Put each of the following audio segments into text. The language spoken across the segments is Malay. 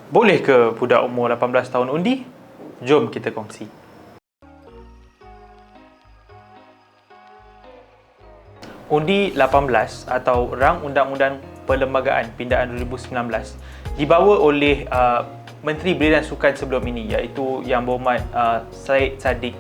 Boleh ke budak umur 18 tahun undi? Jom kita kongsi. Undi 18 atau Rang Undang-Undang Perlembagaan Pindaan 2019 dibawa oleh Menteri Belia dan Sukan sebelum ini, iaitu Yang Berhormat Syed Saddiq.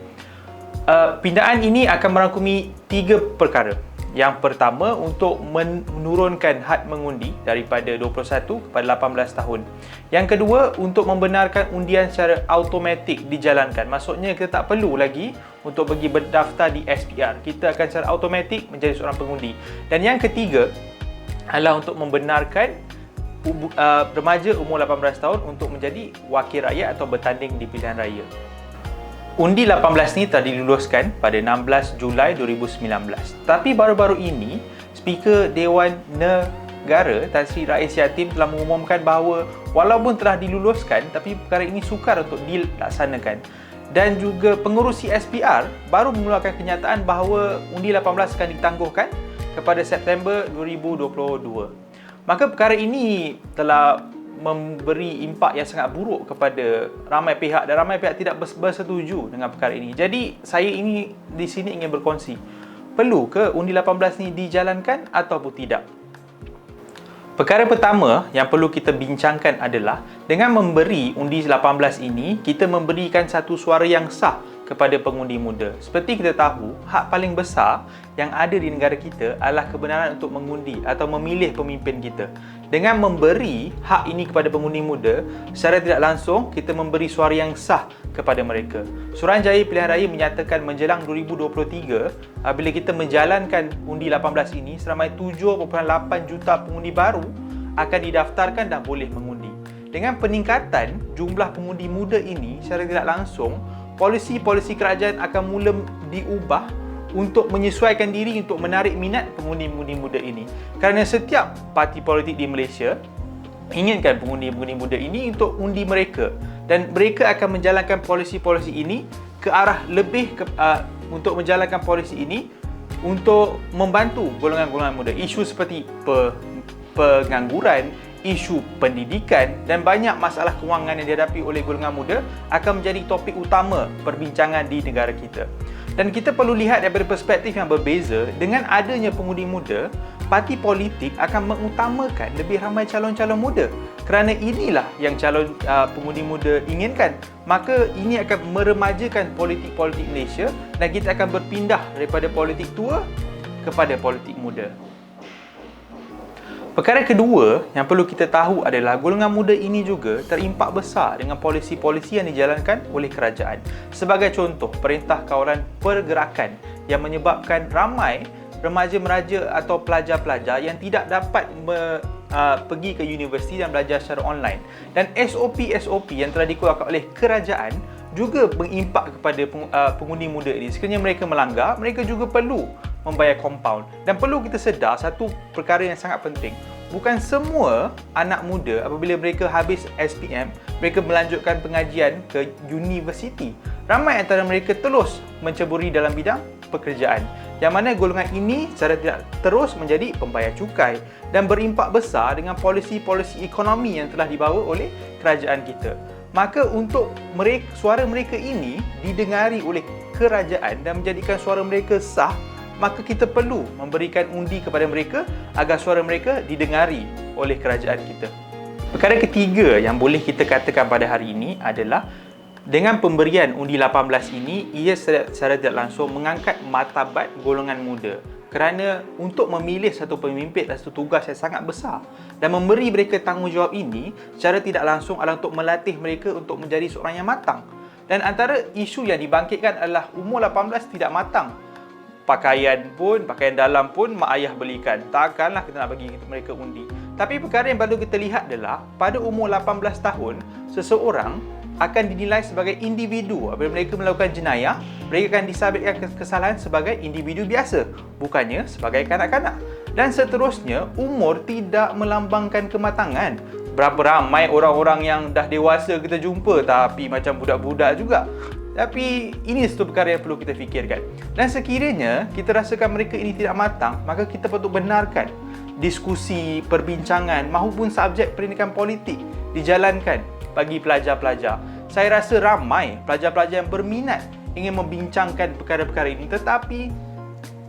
Pindaan ini akan merangkumi 3 perkara. Yang pertama, untuk menurunkan had mengundi daripada 21 kepada 18 tahun. Yang kedua, untuk membenarkan undian secara automatik dijalankan. Maksudnya kita tak perlu lagi untuk pergi berdaftar di SPR. Kita akan secara automatik menjadi seorang pengundi. Dan yang ketiga adalah untuk membenarkan remaja umur 18 tahun untuk menjadi wakil rakyat atau bertanding di pilihan raya. Undi 18 ni telah diluluskan pada 16 Julai 2019. Tapi baru-baru ini, Speaker Dewan Negara Tan Sri Rais Yatim telah mengumumkan bahawa walaupun telah diluluskan, tapi perkara ini sukar untuk dilaksanakan. Dan juga pengurusi SPR baru mengeluarkan kenyataan bahawa undi 18 akan ditangguhkan kepada September 2022. Maka perkara ini telah memberi impak yang sangat buruk kepada ramai pihak dan ramai pihak tidak bersetuju dengan perkara ini. Jadi saya ini di sini ingin berkongsi, perlu ke undi 18 ni dijalankan ataupun tidak? Perkara pertama yang perlu kita bincangkan adalah dengan memberi undi 18 ini, kita memberikan satu suara yang sah kepada pengundi muda. Seperti kita tahu, hak paling besar yang ada di negara kita adalah kebenaran untuk mengundi atau memilih pemimpin kita. Dengan memberi hak ini kepada pengundi muda, secara tidak langsung kita memberi suara yang sah kepada mereka. Suruhanjaya Pilihan Raya menyatakan menjelang 2023, bila kita menjalankan undi 18 ini, seramai 7.8 juta pengundi baru akan didaftarkan dan boleh mengundi. Dengan peningkatan jumlah pengundi muda ini, secara tidak langsung, polisi-polisi kerajaan akan mula diubah untuk menyesuaikan diri untuk menarik minat pengundi-pengundi muda ini. Kerana setiap parti politik di Malaysia inginkan pengundi-pengundi muda ini untuk undi mereka, dan mereka akan menjalankan polisi-polisi ini ke arah untuk menjalankan polisi ini untuk membantu golongan-golongan muda. Isu seperti pengangguran, isu pendidikan dan banyak masalah kewangan yang dihadapi oleh golongan muda akan menjadi topik utama perbincangan di negara kita. Dan kita perlu lihat daripada perspektif yang berbeza. Dengan adanya pengundi muda, parti politik akan mengutamakan lebih ramai calon-calon muda, kerana inilah yang calon pengundi muda inginkan. Maka ini akan meremajakan politik-politik Malaysia dan kita akan berpindah daripada politik tua kepada politik muda. Perkara kedua yang perlu kita tahu adalah golongan muda ini juga terimpak besar dengan polisi-polisi yang dijalankan oleh kerajaan. Sebagai contoh, Perintah Kawalan Pergerakan yang menyebabkan ramai remaja-meraja atau pelajar-pelajar yang tidak dapat pergi ke universiti dan belajar secara online. Dan SOP-SOP yang telah dikeluarkan oleh kerajaan juga mengimpak kepada pengundi muda ini. Sekiranya mereka melanggar, mereka juga perlu membayar kompaun. Dan perlu kita sedar satu perkara yang sangat penting. Bukan semua anak muda apabila mereka habis SPM, mereka melanjutkan pengajian ke universiti. Ramai antara mereka terus menceburi dalam bidang pekerjaan, yang mana golongan ini secara tidak terus menjadi pembayar cukai dan berimpak besar dengan polisi-polisi ekonomi yang telah dibawa oleh kerajaan kita. Maka untuk suara mereka ini didengari oleh kerajaan dan menjadikan suara mereka sah, maka kita perlu memberikan undi kepada mereka agar suara mereka didengari oleh kerajaan kita. Perkara ketiga yang boleh kita katakan pada hari ini adalah dengan pemberian undi 18 ini, ia secara tidak langsung mengangkat martabat golongan muda. Kerana untuk memilih satu pemimpin adalah satu tugas yang sangat besar, dan memberi mereka tanggungjawab ini secara tidak langsung adalah untuk melatih mereka untuk menjadi seorang yang matang. Dan antara isu yang dibangkitkan adalah umur 18 tidak matang. Pakaian dalam pun mak ayah belikan. Takkanlah kita nak bagi mereka undi. Tapi perkara yang perlu kita lihat adalah pada umur 18 tahun, seseorang akan dinilai sebagai individu. Apabila mereka melakukan jenayah, mereka akan disabitkan kesalahan sebagai individu biasa, bukannya sebagai kanak-kanak. Dan seterusnya, umur tidak melambangkan kematangan. Berapa ramai orang-orang yang dah dewasa kita jumpa tapi macam budak-budak juga. Tapi ini satu perkara yang perlu kita fikirkan. Dan sekiranya kita rasakan mereka ini tidak matang, maka kita patut benarkan diskusi, perbincangan maupun subjek pendidikan politik dijalankan bagi pelajar-pelajar. Saya rasa ramai pelajar-pelajar yang berminat ingin membincangkan perkara-perkara ini, tetapi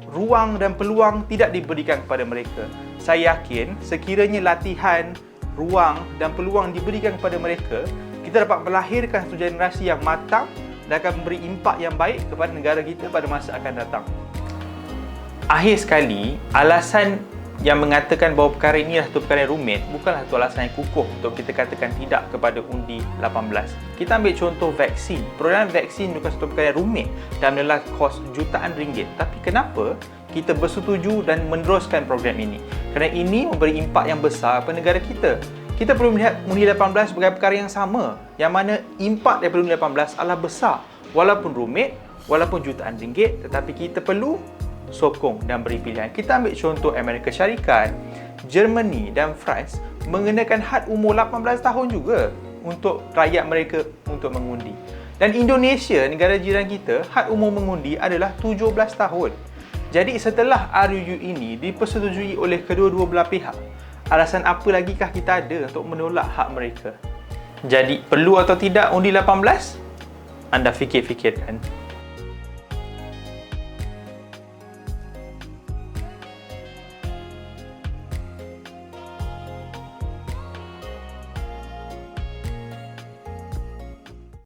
ruang dan peluang tidak diberikan kepada mereka. Saya yakin sekiranya latihan, ruang dan peluang diberikan kepada mereka, kita dapat melahirkan satu generasi yang matang dan akan memberi impak yang baik kepada negara kita pada masa akan datang. Akhir sekali, alasan yang mengatakan bahawa perkara ini adalah satu perkara yang rumit bukanlah satu alasan yang kukuh untuk kita katakan tidak kepada undi 18. Kita ambil contoh vaksin. Perolehan vaksin bukan satu perkara yang rumit dan menelan kos jutaan ringgit. Tapi kenapa kita bersetuju dan meneruskan program ini? Kerana ini memberi impak yang besar kepada negara kita. Kita perlu melihat undi 18 sebagai perkara yang sama, yang mana impak daripada undi 18 adalah besar. Walaupun rumit, walaupun jutaan ringgit, tetapi kita perlu sokong dan beri pilihan. Kita ambil contoh Amerika Syarikat, Germany dan France mengenakan had umur 18 tahun juga untuk rakyat mereka untuk mengundi. Dan Indonesia, negara jiran kita, had umur mengundi adalah 17 tahun. Jadi setelah RUU ini dipersetujui oleh kedua-dua belah pihak, alasan apa lagikah kita ada untuk menolak hak mereka? Jadi perlu atau tidak undi 18? Anda fikir-fikirkan.